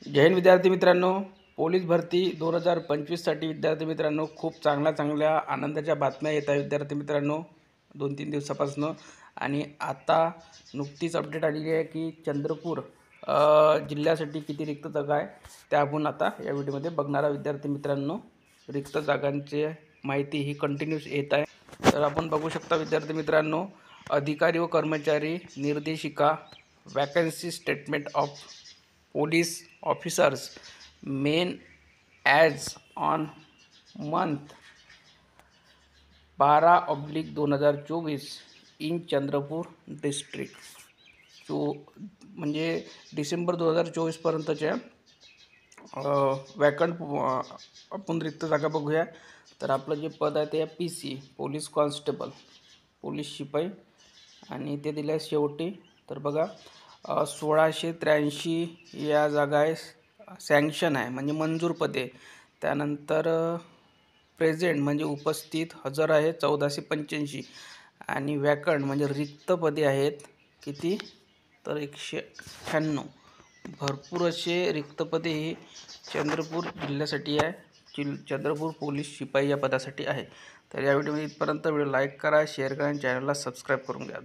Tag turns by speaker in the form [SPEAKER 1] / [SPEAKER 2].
[SPEAKER 1] जय हिंद विद्यार्थी मित्रांनो, पोलीस भरती 2025साठी विद्यार्थी मित्रांनो खूप चांगल्या आनंदाच्या बातम्या येत आहेत विद्यार्थी मित्रांनो 2-3 दिवसापासून। आणि आता नुकतीच अपडेट आलेली आहे की चंद्रपूर जिल्ह्यासाठी किती रिक्त जागा आहे ते आपण आता या व्हिडिओमध्ये बघणार आहोत विद्यार्थी मित्रांनो। रिक्त जागांची माहिती ही कंटिन्यूस येत आहे, तर आपण बघू शकता विद्यार्थी मित्रांनो। अधिकारी व कर्मचारी निर्देशिका vacancy statement of police officers main as on month 12/2024 in Chandrapur district म्हणजे डिसेंबर 2024 पर्यंतच्या वॅकंट आपण रिक्त जागा बघूया। तर आपलं जे पद आहे ते PC पोलीस कॉन्स्टेबल पोलीस शिपाई आणि ते दिले शेवटी। तर बघा 1683 या जागा आहे, सँक्शन आहे म्हणजे मंजूर पदे। त्यानंतर प्रेझेंट म्हणजे उपस्थित हजर आहे 1485 आणि वॅकंट म्हणजे रिक्त पदे आहेत किती तर 198। भरपूर असे रिक्त पदे ही चंद्रपूर जिल्ह्यासाठी आहे, चंद्रपूर पोलीस शिपाई या पदासाठी आहे। तर या व्हिडिओमध्ये इथपर्यंत। व्हिडिओ लाईक करा, शेअर करा आणि चॅनलला सबस्क्राईब करून घ्या।